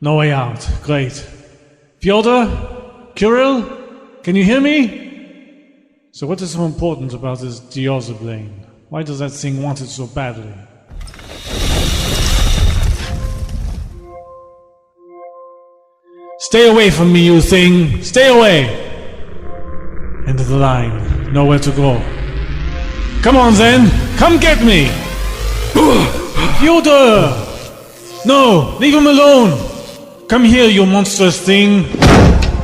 No way out. Great. Fyodor? Kirill? Can you hear me? So what is so important about this Diozza plane? Why does that thing want it so badly? Stay away from me, you thing! Stay away! End of the line. Nowhere to go. Come on then! Come get me! Fyodor! No! Leave him alone! Come here, you monstrous thing!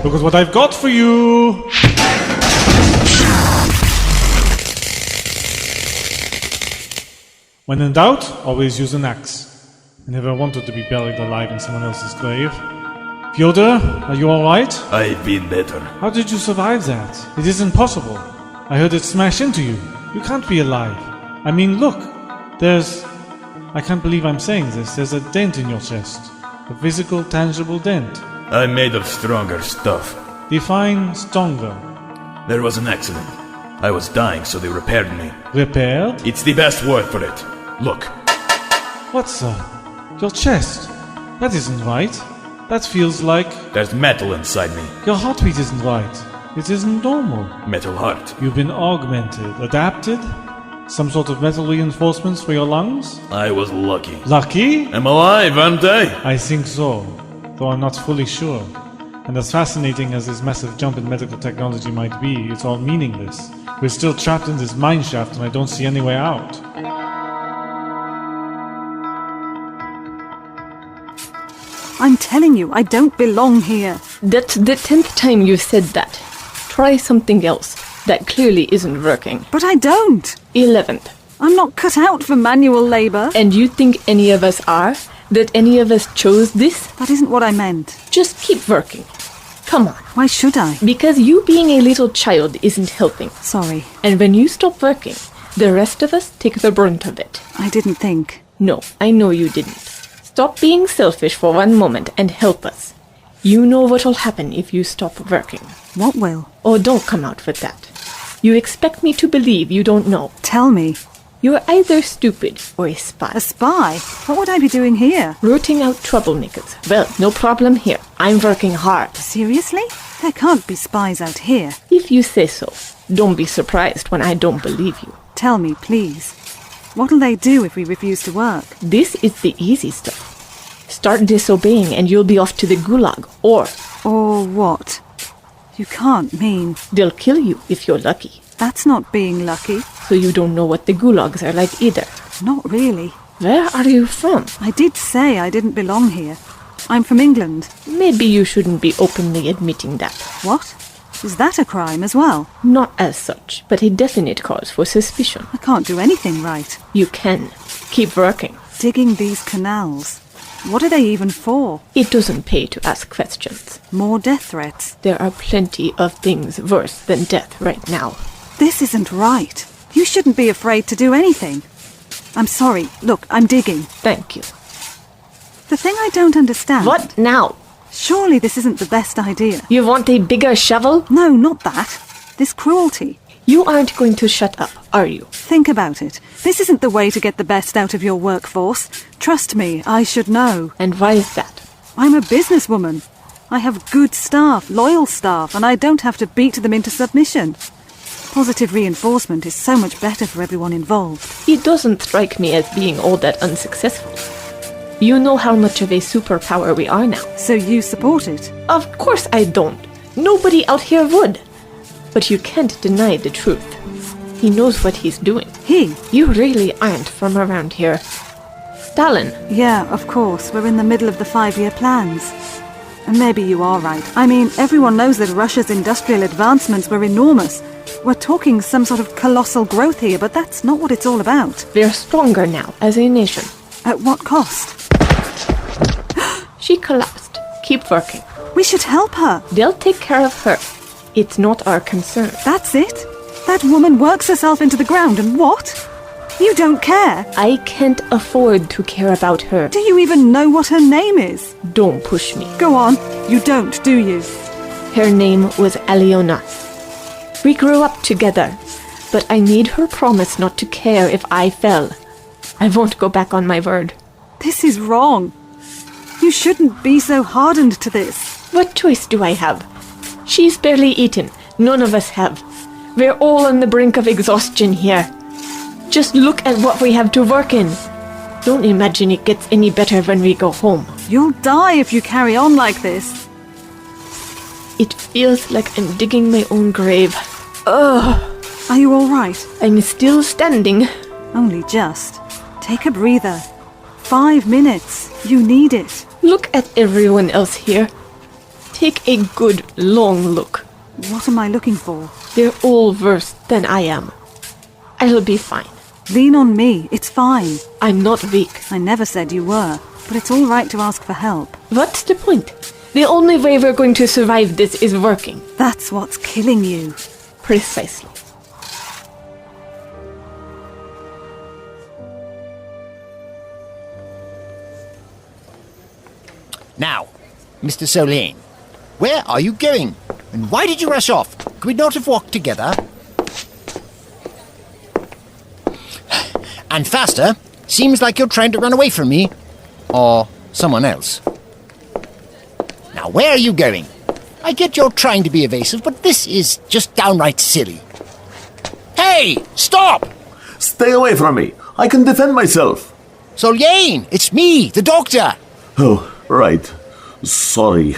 Look at what I've got for you! When in doubt, always use an axe. I never wanted to be buried alive in someone else's grave. Fyodor, are you alright? I've been better. How did you survive that? It isn't possible. I heard it smash into you. You can't be alive. I mean, look. There's... I can't believe I'm saying this. There's a dent in your chest. A physical, tangible dent. I'm made of stronger stuff. Define stronger. There was an accident. I was dying, so they repaired me. Repaired? It's the best word for it. Look. What's that? Your chest. That isn't right. That feels like... There's metal inside me. Your heartbeat isn't right. It isn't normal. Metal heart. You've been augmented, adapted? Some sort of metal reinforcements for your lungs? I was lucky. Lucky? I'm alive, aren't I? I think so, though I'm not fully sure. And as fascinating as this massive jump in medical technology might be, it's all meaningless. We're still trapped in this mineshaft and I don't see any way out. I'm telling you, I don't belong here. That's the 10th time you said that. Try something else. That clearly isn't working. But I don't. 11th. I'm not cut out for manual labor. And you think any of us are? That any of us chose this? That isn't what I meant. Just keep working. Come on. Why should I? Because you being a little child isn't helping. Sorry. And when you stop working, the rest of us take the brunt of it. I didn't think. No, I know you didn't. Stop being selfish for one moment and help us. You know what'll happen if you stop working. What will? Oh, don't come out with that. You expect me to believe you don't know. Tell me. You're either stupid or a spy. A spy? What would I be doing here? Rooting out troublemakers. Well, no problem here. I'm working hard. Seriously? There can't be spies out here. If you say so, don't be surprised when I don't believe you. Tell me, please. What'll they do if we refuse to work? This is the easy stuff. Start disobeying and you'll be off to the gulag, or... Or what? You can't mean... They'll kill you if you're lucky. That's not being lucky. So you don't know what the gulags are like either. Not really. Where are you from? I did say I didn't belong here. I'm from England. Maybe you shouldn't be openly admitting that. What? Is that a crime as well? Not as such, but a definite cause for suspicion. I can't do anything right. You can. Keep working. Digging these canals. What are they even for? It doesn't pay to ask questions. More death threats? There are plenty of things worse than death right now. This isn't right. You shouldn't be afraid to do anything. I'm sorry. Look, I'm digging. Thank you. The thing I don't understand... What now? Surely this isn't the best idea. You want a bigger shovel? No, not that. This cruelty. You aren't going to shut up, are you? Think about it. This isn't the way to get the best out of your workforce. Trust me, I should know. And why is that? I'm a businesswoman. I have good staff, loyal staff, and I don't have to beat them into submission. Positive reinforcement is so much better for everyone involved. It doesn't strike me as being all that unsuccessful. You know how much of a superpower we are now. So you support it? Of course I don't. Nobody out here would. But you can't deny the truth. He knows what he's doing. He? You really aren't from around here. Stalin. Yeah, of course. We're in the middle of the 5-year plans. And maybe you are right. I mean, everyone knows that Russia's industrial advancements were enormous. We're talking some sort of colossal growth here, but that's not what it's all about. We're stronger now as a nation. At what cost? She collapsed. Keep working. We should help her. They'll take care of her. It's not our concern. That's it? That woman works herself into the ground and what? You don't care? I can't afford to care about her. Do you even know what her name is? Don't push me. Go on. You don't, do you? Her name was Aliona. We grew up together, but I need her promise not to care if I fell. I won't go back on my word. This is wrong. You shouldn't be so hardened to this. What choice do I have? She's barely eaten. None of us have. We're all on the brink of exhaustion here. Just look at what we have to work in. Don't imagine it gets any better when we go home. You'll die if you carry on like this. It feels like I'm digging my own grave. Ugh. Are you all right? I'm still standing. Only just. Take a breather. 5 minutes. You need it. Look at everyone else here. Take a good, long look. What am I looking for? They're all worse than I am. I'll be fine. Lean on me. It's fine. I'm not weak. I never said you were, but it's all right to ask for help. What's the point? The only way we're going to survive this is working. That's what's killing you. Precisely. Now, Mr. Solane, where are you going? And why did you rush off? Could we not have walked together? And faster. Seems like you're trying to run away from me. Or someone else. Now, where are you going? I get you're trying to be evasive, but this is just downright silly. Hey! Stop! Stay away from me. I can defend myself. Solane, it's me, the doctor. Oh, right. Sorry.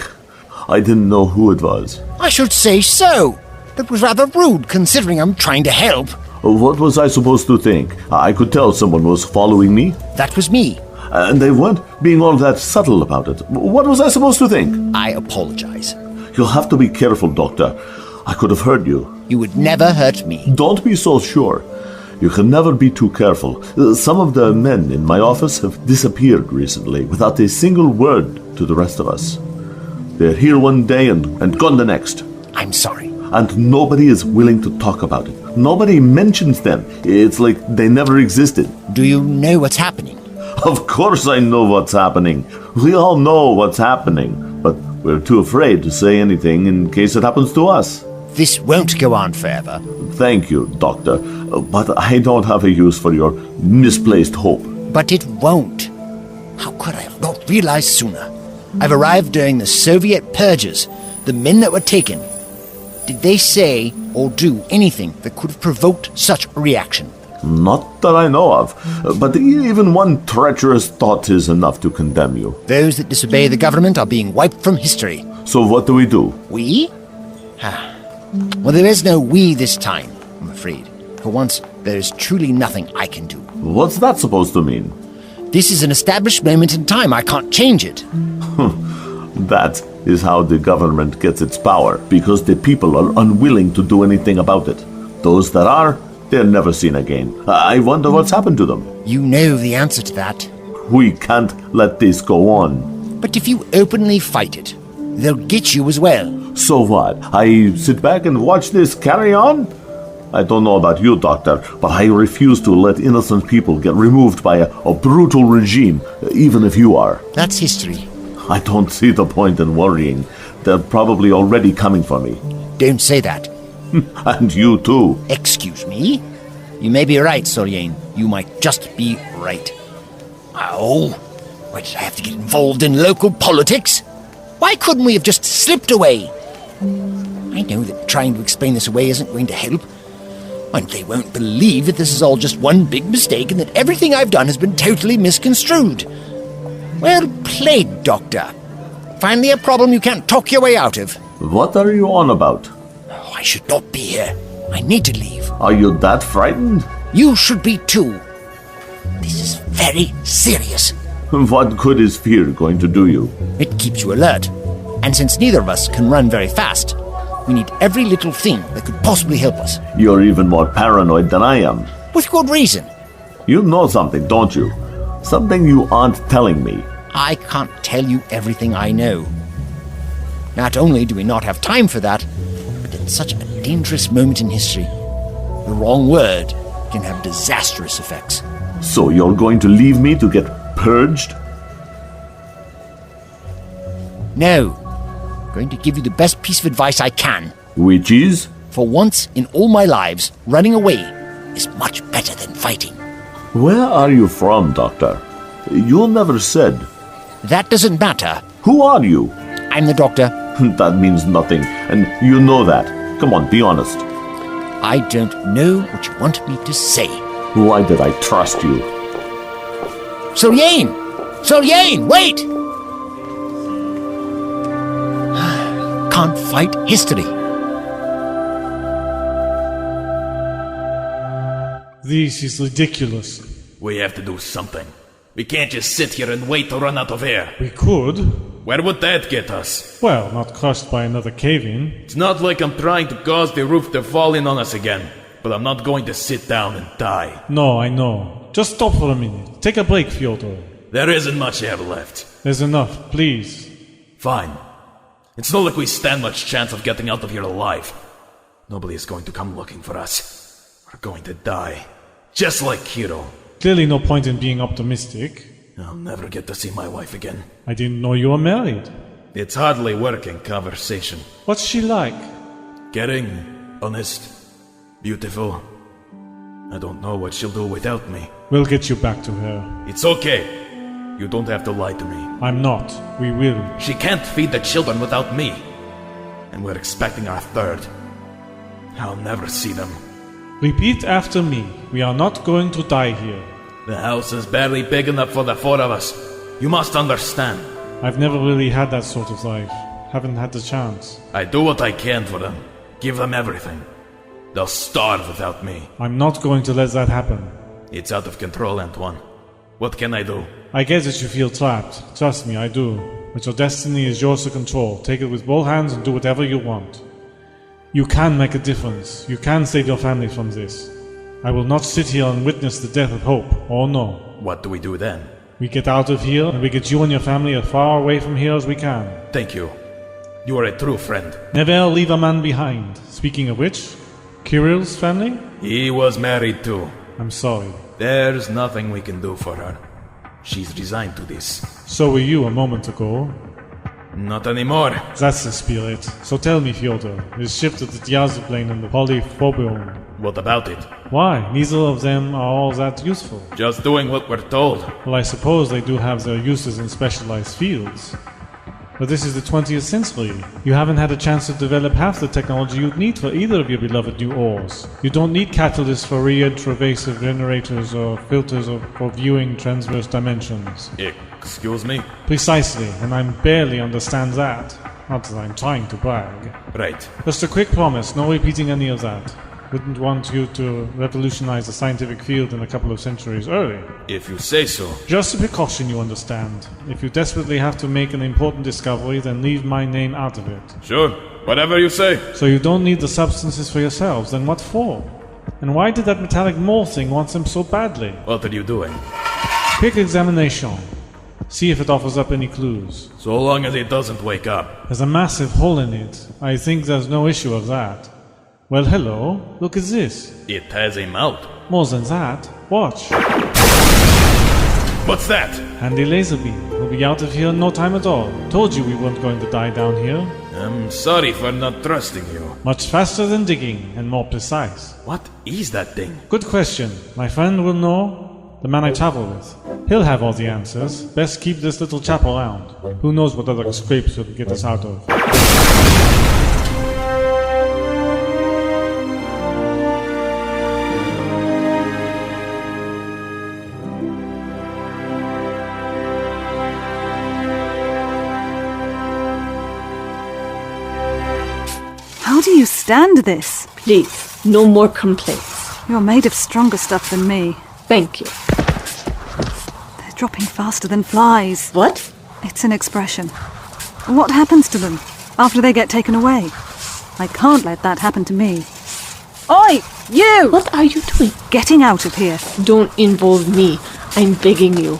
I didn't know who it was. I should say so. That was rather rude, considering I'm trying to help. What was I supposed to think? I could tell someone was following me. That was me. And they weren't being all that subtle about it. What was I supposed to think? I apologize. You'll have to be careful, Doctor. I could have hurt you. You would never hurt me. Don't be so sure. You can never be too careful. Some of the men in my office have disappeared recently without a single word to the rest of us. They're here one day and gone the next. I'm sorry. And nobody is willing to talk about it. Nobody mentions them. It's like they never existed. Do you know what's happening? Of course I know what's happening. We all know what's happening. But we're too afraid to say anything in case it happens to us. This won't go on forever. Thank you, Doctor. But I don't have a use for your misplaced hope. But it won't. How could I have not realized sooner? I've arrived during the Soviet Purges, the men that were taken. Did they say or do anything that could have provoked such a reaction? Not that I know of, but even one treacherous thought is enough to condemn you. Those that disobey the government are being wiped from history. So what do we do? We? Well, there is no we this time, I'm afraid. For once, there is truly nothing I can do. What's that supposed to mean? This is an established moment in time. I can't change it. That is how the government gets its power, because the people are unwilling to do anything about it. Those that are, they're never seen again. I wonder what's happened to them. You know the answer to that. We can't let this go on. But if you openly fight it, they'll get you as well. So what? I sit back and watch this carry on? I don't know about you, Doctor, but I refuse to let innocent people get removed by a brutal regime, even if you are. That's history. I don't see the point in worrying. They're probably already coming for me. Don't say that. And you too. Excuse me? You may be right, Solane. You might just be right. Oh, why did I have to get involved in local politics? Why couldn't we have just slipped away? I know that trying to explain this away isn't going to help. And they won't believe that this is all just one big mistake and that everything I've done has been totally misconstrued. Well played, Doctor. Finally a problem you can't talk your way out of. What are you on about? Oh, I should not be here. I need to leave. Are you that frightened? You should be too. This is very serious. What good is fear going to do you? It keeps you alert. And since neither of us can run very fast, we need every little thing that could possibly help us. You're even more paranoid than I am. With good reason. You know something, don't you? Something you aren't telling me. I can't tell you everything I know. Not only do we not have time for that, but at such a dangerous moment in history, the wrong word can have disastrous effects. So you're going to leave me to get purged? No. I'm going to give you the best piece of advice I can. Which is? For once in all my lives, running away is much better than fighting. Where are you from, Doctor? You never said. That doesn't matter. Who are you? I'm the doctor. That means nothing, and you know that. Come on, be honest. I don't know what you want me to say. Why did I trust you? Solyain! Solyain, wait! Can't fight history. This is ridiculous. We have to do something. We can't just sit here and wait to run out of air. We could. Where would that get us? Well, not crushed by another cave-in. It's not like I'm trying to cause the roof to fall in on us again, but I'm not going to sit down and die. No, I know. Just stop for a minute. Take a break, Fyodor. There isn't much air left. There's enough, please. Fine. It's not like we stand much chance of getting out of here alive. Nobody is going to come looking for us. We're going to die. Just like Hiro. Clearly no point in being optimistic. I'll never get to see my wife again. I didn't know you were married. It's hardly working conversation. What's she like? Caring, honest, beautiful. I don't know what she'll do without me. We'll get you back to her. It's okay. You don't have to lie to me. I'm not. We will. She can't feed the children without me. And we're expecting our third. I'll never see them. Repeat after me. We are not going to die here. The house is barely big enough for the four of us. You must understand. I've never really had that sort of life. Haven't had the chance. I do what I can for them. Give them everything. They'll starve without me. I'm not going to let that happen. It's out of control, Antoine. What can I do? I get that you feel trapped. Trust me, I do. But your destiny is yours to control. Take it with both hands and do whatever you want. You can make a difference. You can save your family from this. I will not sit here and witness the death of hope. Oh no. What do we do then? We get out of here, and we get you and your family as far away from here as we can. Thank you. You are a true friend. Never leave a man behind. Speaking of which, Kirill's family? He was married too. I'm sorry. There's nothing we can do for her. She's resigned to this. So were you a moment ago. Not anymore. That's the spirit. So tell me, Fyodor, is shifted the Diazoplane and the Polyphobion. What about it? Why? Neither of them are all that useful. Just doing what we're told. Well, I suppose they do have their uses in specialized fields. But this is the 20th century. You haven't had a chance to develop half the technology you'd need for either of your beloved new ores. You don't need catalysts for reintravasive generators or filters for viewing transverse dimensions. Excuse me? Precisely, and I barely understand that. Not that I'm trying to brag. Right. Just a quick promise, no repeating any of that. Wouldn't want you to revolutionize the scientific field in a couple of centuries early. If you say so. Just a precaution, you understand. If you desperately have to make an important discovery, then leave my name out of it. Sure, whatever you say. So you don't need the substances for yourselves, then what for? And why did that metallic mole thing want them so badly? What are you doing? Quick examination. See if it offers up any clues. So long as it doesn't wake up. There's a massive hole in it. I think there's no issue of that. Well, hello. Look at this. It has a mouth. More than that. Watch. What's that? Handy laser beam. We'll be out of here in no time at all. Told you we weren't going to die down here. I'm sorry for not trusting you. Much faster than digging, and more precise. What is that thing? Good question. My friend will know. The man I travel with. He'll have all the answers. Best keep this little chap around. Who knows what other scrapes he'll get us out of. How do you stand this? Please, no more complaints. You're made of stronger stuff than me. Thank you. They're dropping faster than flies. What? It's an expression. What happens to them after they get taken away? I can't let that happen to me. Oi, you! What are you doing? Getting out of here. Don't involve me. I'm begging you.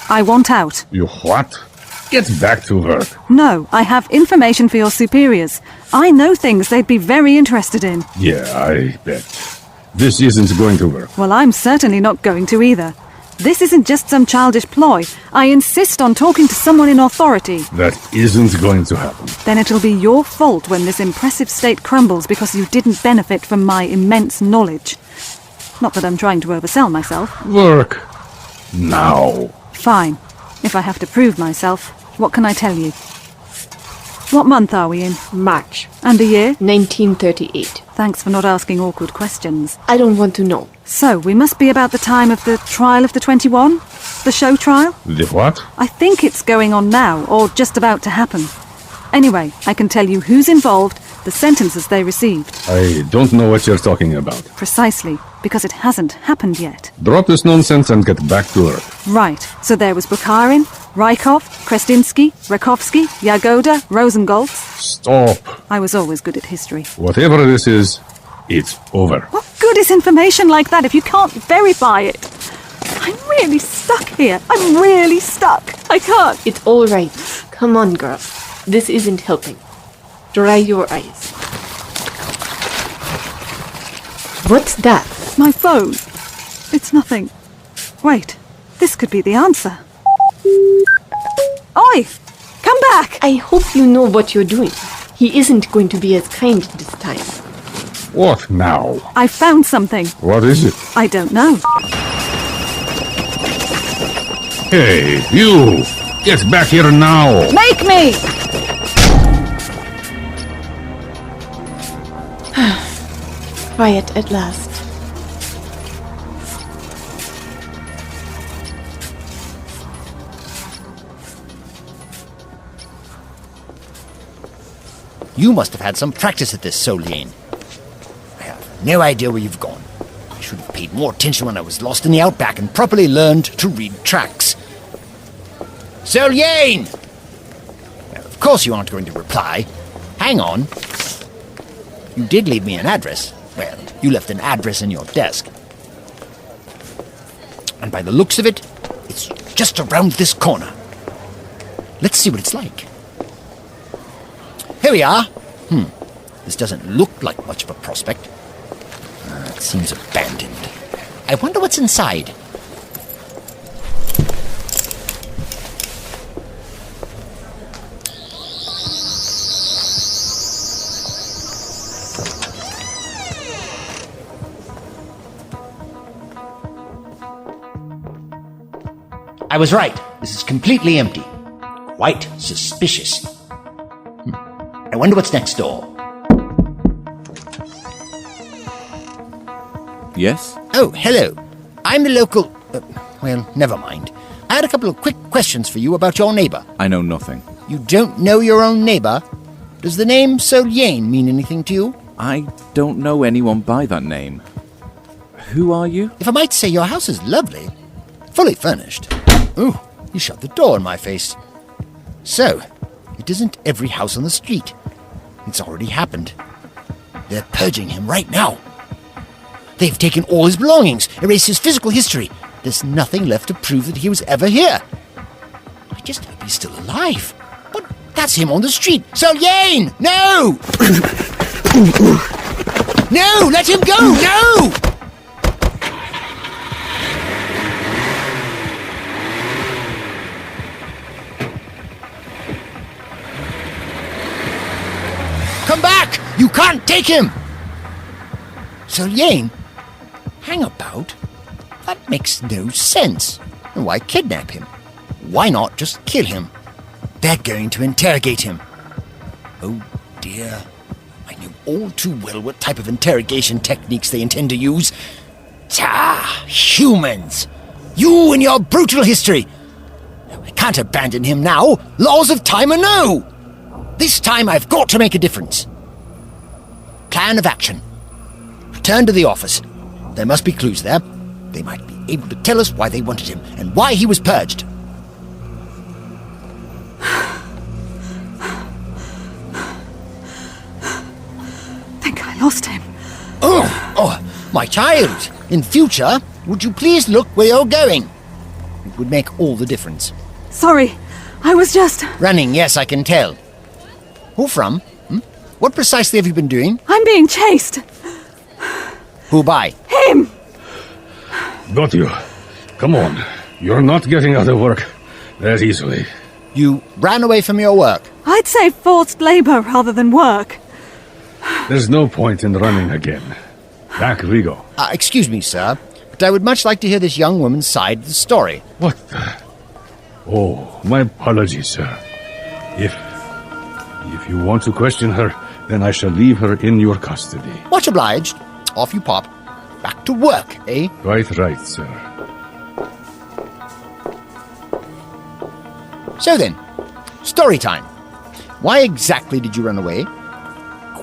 I want out. You what? Get back to work. No, I have information for your superiors. I know things they'd be very interested in. Yeah, I bet. This isn't going to work. Well, I'm certainly not going to either. This isn't just some childish ploy. I insist on talking to someone in authority. That isn't going to happen. Then it'll be your fault when this impressive state crumbles because you didn't benefit from my immense knowledge. Not that I'm trying to oversell myself. Work. now. Fine. If I have to prove myself, what can I tell you? What month are we in? March And the year? 1938. Thanks for not asking awkward questions. I don't want to know. So, we must be about the time of the trial of the 21? The show trial? The what? I think it's going on now, or just about to happen. Anyway, I can tell you who's involved, the sentences they received. I don't know what you're talking about. Precisely, because it hasn't happened yet. Drop this nonsense and get back to Earth. Right, so there was Bukharin, Rykov, Krestinsky, Rakovsky, Yagoda, Rosengoltz. Stop. I was always good at history. Whatever this is, it's over. What good is information like that if you can't verify it? I'm really stuck here. I'm really stuck. I can't. It's all right. Come on, girl. This isn't helping. Dry your eyes. What's that? My phone. It's nothing. Wait, this could be the answer. Oi! Come back! I hope you know what you're doing. He isn't going to be as kind this time. What now? I found something. What is it? I don't know. Hey, you! Get back here now! Make me! Quiet at last. You must have had some practice at this, Solane. I have no idea where you've gone. I should have paid more attention when I was lost in the outback and properly learned to read tracks. Solane! Well, of course you aren't going to reply. Hang on. You did leave me an address. Well, you left an address in your desk. And by the looks of it, it's just around this corner. Let's see what it's like. Here we are. This doesn't look like much of a prospect. It seems abandoned. I wonder what's inside. I was right. This is completely empty. Quite suspicious. I wonder what's next door. Yes? Oh, hello. I'm the local... well, never mind. I had a couple of quick questions for you about your neighbor. I know nothing. You don't know your own neighbor? Does the name Solane mean anything to you? I don't know anyone by that name. Who are you? If I might say, your house is lovely. Fully furnished. Ooh, you shut the door in my face. So, it isn't every house on the street. It's already happened. They're purging him right now. They've taken all his belongings, erased his physical history. There's nothing left to prove that he was ever here. I just hope he's still alive. But that's him on the street. Solane! No! No! Let him go! No! Come back! You can't take him! Solane? Hang about? That makes no sense. Why kidnap him? Why not just kill him? They're going to interrogate him. Oh dear. I knew all too well what type of interrogation techniques they intend to use. Humans! You and your brutal history! I can't abandon him now. Laws of time are no! This time I've got to make a difference. Plan of action. Return to the office. There must be clues there. They might be able to tell us why they wanted him and why he was purged. Think I lost him. Oh, my child. In future, would you please look where you're going? It would make all the difference. Sorry, I was just... Running, yes, I can tell. Who from? What precisely have you been doing? I'm being chased. Who by? Him! Got you. Come on. You're not getting out of work that easily. You ran away from your work. I'd say forced labor rather than work. There's no point in running again. Back we go. Excuse me, sir. but I would much like to hear this young woman's side of the story. What the... Oh, my apologies, sir. If you want to question her, then I shall leave her in your custody. Much obliged. Off you pop. Back to work, eh? Right, sir. So then, story time. Why exactly did you run away?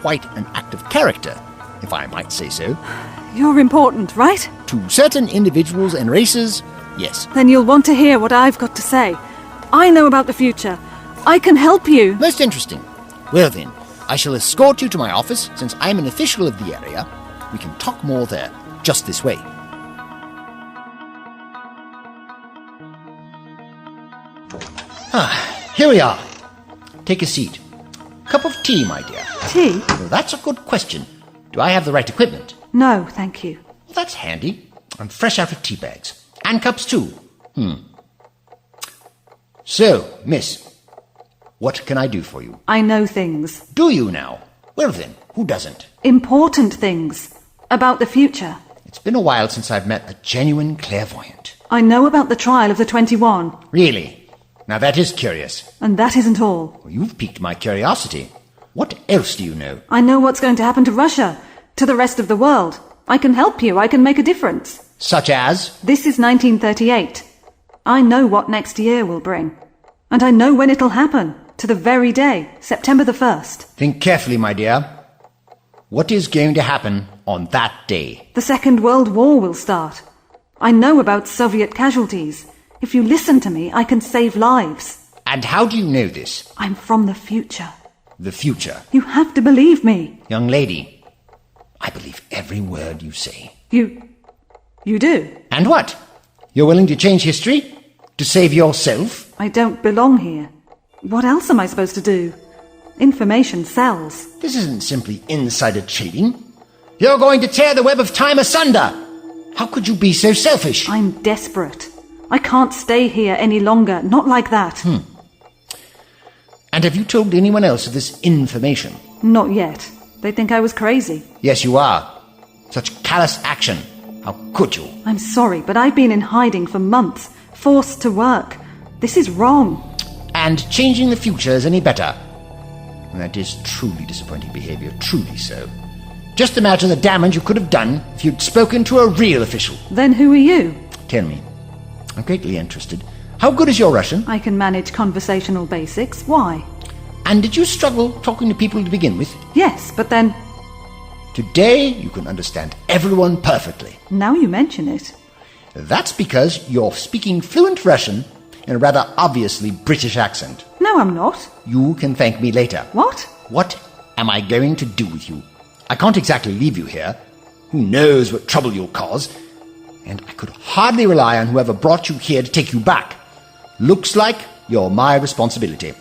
Quite an act of character, if I might say so. You're important, right? To certain individuals and races, yes. Then you'll want to hear what I've got to say. I know about the future. I can help you. Most interesting. Well then, I shall escort you to my office, since I'm an official of the area. We can talk more there, just this way. Here we are. Take a seat. Cup of tea, my dear. Tea? Well, that's a good question. Do I have the right equipment? No, thank you. Well, that's handy. I'm fresh out of tea bags. And cups too. So, miss, what can I do for you? I know things. Do you now? Well then, who doesn't? Important things. About the future. It's been a while since I've met a genuine clairvoyant. I know about the trial of the 21. Really? Now that is curious. And that isn't all. Well, you've piqued my curiosity. What else do you know? I know what's going to happen to Russia, to the rest of the world. I can help you. I can make a difference. Such as? This is 1938. I know what next year will bring. And I know when it'll happen. To the very day, September the 1st. Think carefully, my dear. What is going to happen on that day? The Second World War will start. I know about Soviet casualties. If you listen to me, I can save lives. And how do you know this? I'm from the future. The future? You have to believe me. Young lady, I believe every word you say. You do? And what? You're willing to change history? To save yourself? I don't belong here. What else am I supposed to do? Information sells. This isn't simply insider trading. You're going to tear the web of time asunder. How could you be so selfish? I'm desperate. I can't stay here any longer. Not like that. And have you told anyone else of this information? Not yet. They think I was crazy. Yes, you are. Such callous action. How could you? I'm sorry, but I've been in hiding for months, forced to work. This is wrong. And changing the future is any better? That is truly disappointing behavior, truly so. Just imagine the damage you could have done if you'd spoken to a real official. Then who are you? Tell me. I'm greatly interested. How good is your Russian? I can manage conversational basics. Why? And did you struggle talking to people to begin with? Yes, but then... Today you can understand everyone perfectly. Now you mention it. That's because you're speaking fluent Russian in a rather obviously British accent. No, I'm not. You can thank me later. What? What am I going to do with you? I can't exactly leave you here. Who knows what trouble you'll cause? And I could hardly rely on whoever brought you here to take you back. Looks like you're my responsibility.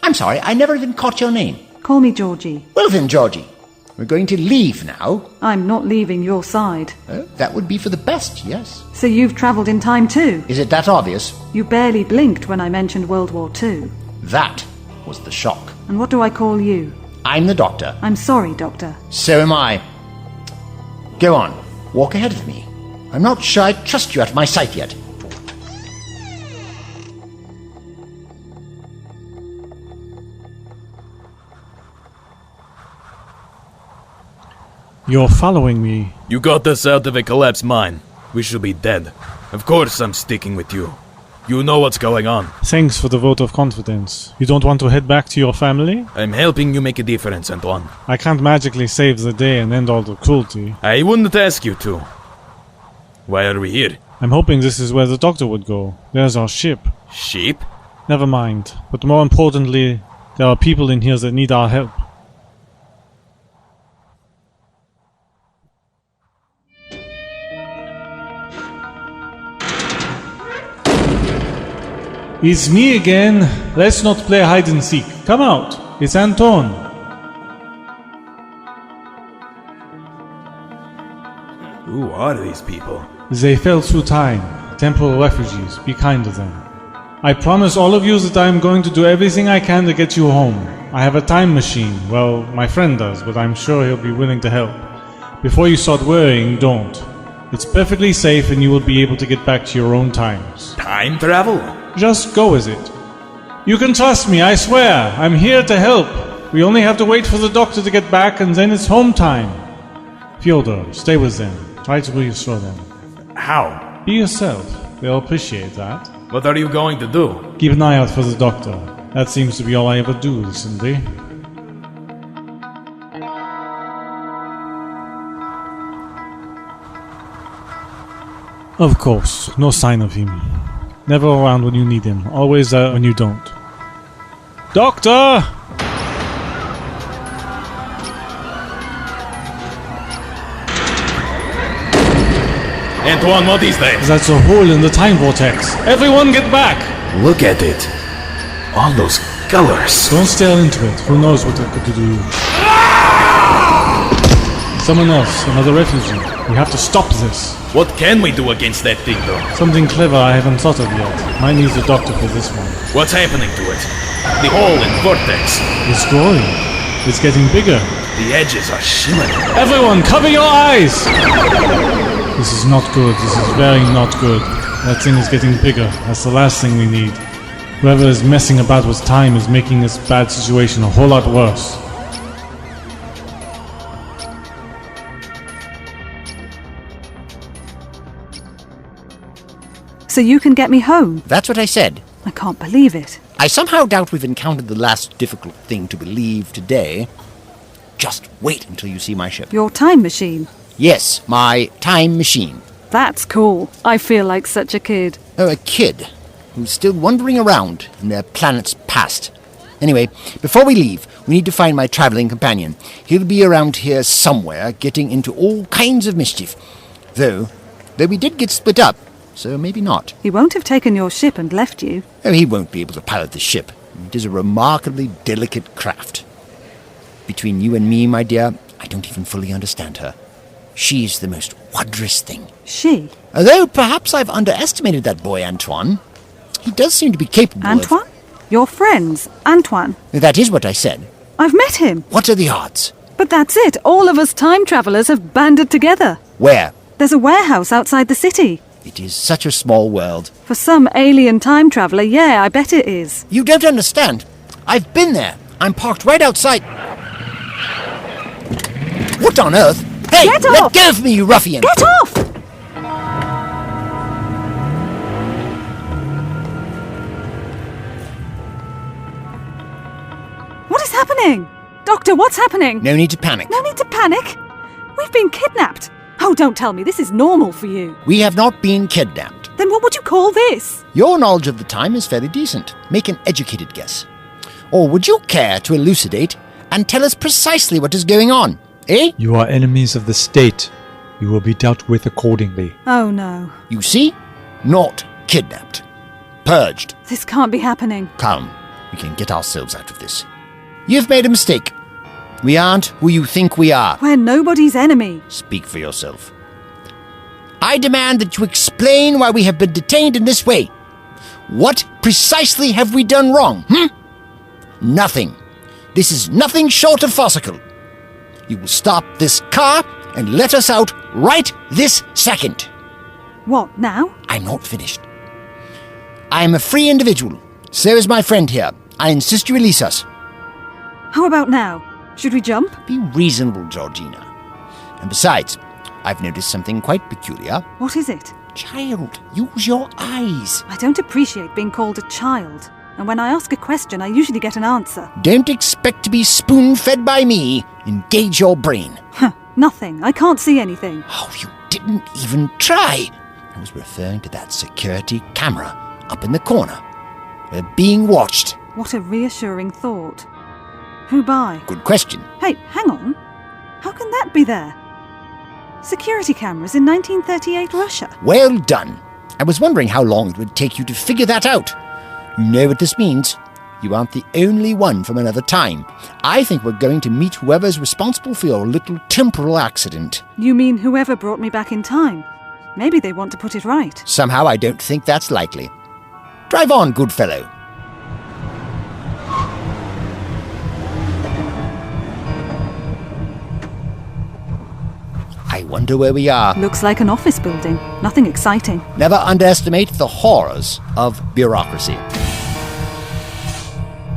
I'm sorry, I never even caught your name. Call me Georgie. Well then, Georgie, we're going to leave now. I'm not leaving your side. That would be for the best, yes. So you've travelled in time too? Is it that obvious? You barely blinked when I mentioned World War II. That was the shock. And what do I call you? I'm the doctor. I'm sorry, Doctor. So am I. Go on, walk ahead of me. I'm not sure I trust you out of my sight yet. You're following me. You got us out of a collapsed mine. We should be dead. Of course I'm sticking with you. You know what's going on. Thanks for the vote of confidence. You don't want to head back to your family? I'm helping you make a difference, Antoine. I can't magically save the day and end all the cruelty. I wouldn't ask you to. Why are we here? I'm hoping this is where the doctor would go. There's our ship. Sheep? Never mind. But more importantly, there are people in here that need our help. It's me again. Let's not play hide and seek. Come out. It's Antoine. Who are these people? They fell through time. Temporal refugees. Be kind to them. I promise all of you that I am going to do everything I can to get you home. I have a time machine. Well, my friend does, but I'm sure he'll be willing to help. Before you start worrying, don't. It's perfectly safe and you will be able to get back to your own times. Time travel? Just go with it. You can trust me, I swear. I'm here to help. We only have to wait for the doctor to get back and then it's home time. Fyodor, stay with them. Try to reassure them. How? Be yourself. They'll appreciate that. What are you going to do? Keep an eye out for the doctor. That seems to be all I ever do recently. Of course, no sign of him. Never around when you need him, always there when you don't. Doctor! Antoine, what is that? That's a hole in the time vortex. Everyone get back! Look at it. All those colors. Don't stare into it. Who knows what it could do to you. Someone else, another refugee. We have to stop this. What can we do against that thing, though? Something clever I haven't thought of yet. Might need a doctor for this one. What's happening to it? The hole in vortex. It's growing. It's getting bigger. The edges are shimmering. Everyone, cover your eyes! This is not good. This is very not good. That thing is getting bigger. That's the last thing we need. Whoever is messing about with time is making this bad situation a whole lot worse. So you can get me home? That's what I said. I can't believe it. I somehow doubt we've encountered the last difficult thing to believe today. Just wait until you see my ship. Your time machine? Yes, my time machine. That's cool. I feel like such a kid. Oh, a kid who's still wandering around in their planet's past. Anyway, before we leave, we need to find my traveling companion. He'll be around here somewhere, getting into all kinds of mischief. Though we did get split up, so maybe not. He won't have taken your ship and left you. Oh, he won't be able to pilot the ship. It is a remarkably delicate craft. Between you and me, my dear, I don't even fully understand her. She's the most wondrous thing. She? Although perhaps I've underestimated that boy, Antoine. He does seem to be capable Antoine? Your friends, Antoine? That is what I said. I've met him. What are the odds? But that's it. All of us time travelers have banded together. Where? There's a warehouse outside the city. It is such a small world. For some alien time traveler, yeah, I bet it is. You don't understand. I've been there. I'm parked right outside. What on earth? Hey, Get let off! go of me, you ruffian! Get off! What is happening? Doctor, what's happening? No need to panic. No need to panic. We've been kidnapped. Oh, don't tell me this is normal for you. We have not been kidnapped. Then what would you call this? Your knowledge of the time is fairly decent. Make an educated guess. Or would you care to elucidate and tell us precisely what is going on? Eh? You are enemies of the state. You will be dealt with accordingly. Oh no. You see? Not kidnapped. Purged. This can't be happening. Come, we can get ourselves out of this. You've made a mistake. We aren't who you think we are. We're nobody's enemy. Speak for yourself. I demand that you explain why we have been detained in this way. What precisely have we done wrong, Nothing. This is nothing short of farcical. You will stop this car and let us out right this second. What, now? I'm not finished. I am a free individual. So is my friend here. I insist you release us. How about now? Should we jump? Be reasonable, Georgina. And besides, I've noticed something quite peculiar. What is it? Child, use your eyes. I don't appreciate being called a child. And when I ask a question, I usually get an answer. Don't expect to be spoon-fed by me. Engage your brain. Nothing. I can't see anything. Oh, you didn't even try. I was referring to that security camera up in the corner. We're being watched. What a reassuring thought. Who by? Good question. Hey, hang on. How can that be there? Security cameras in 1938 Russia. Well done. I was wondering how long it would take you to figure that out. You know what this means. You aren't the only one from another time. I think we're going to meet whoever's responsible for your little temporal accident. You mean whoever brought me back in time? Maybe they want to put it right. Somehow I don't think that's likely. Drive on, good fellow. I wonder where we are. Looks like an office building. Nothing exciting. Never underestimate the horrors of bureaucracy.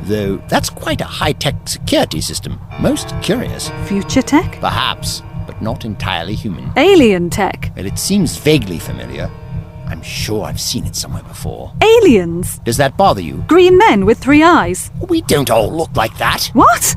Though that's quite a high-tech security system. Most curious. Future tech? Perhaps, but not entirely human. Alien tech? Well, it seems vaguely familiar. I'm sure I've seen it somewhere before. Aliens? Does that bother you? Green men with 3 eyes? We don't all look like that. What?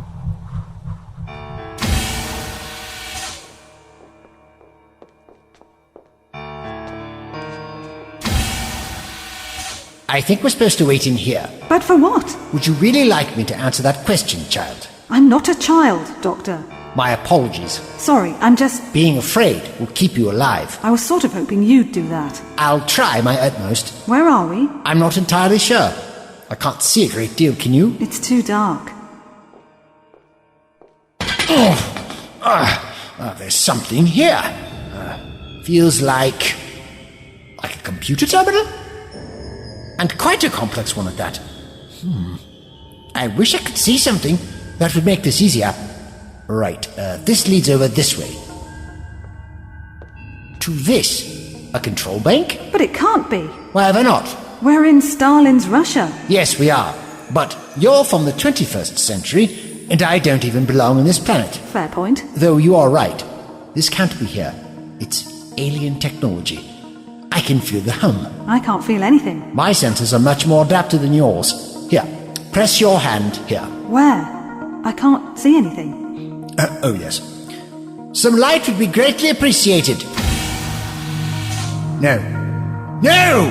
I think we're supposed to wait in here. But for what? Would you really like me to answer that question, child? I'm not a child, Doctor. My apologies. Sorry, I'm just... Being afraid will keep you alive. I was sort of hoping you'd do that. I'll try my utmost. Where are we? I'm not entirely sure. I can't see a great deal, can you? It's too dark. There's something here. Feels like a computer terminal? And quite a complex one at that. I wish I could see something that would make this easier. Right, this leads over this way. To this. A control bank? But it can't be. Why ever not? We're in Stalin's Russia. Yes, we are. But you're from the 21st century, and I don't even belong on this planet. Fair point. Though you are right. This can't be here. It's alien technology. I can feel the hum. I can't feel anything. My senses are much more adapted than yours. Here, press your hand here. Where? I can't see anything. Oh, yes. Some light would be greatly appreciated. No. No!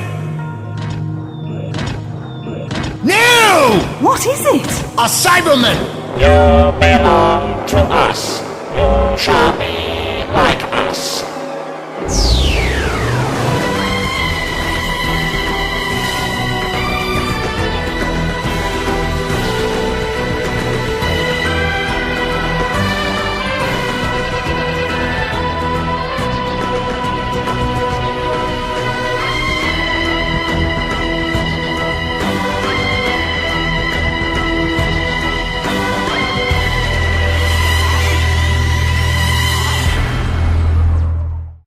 No! What is it? A Cyberman! You belong to us. You shall be like us.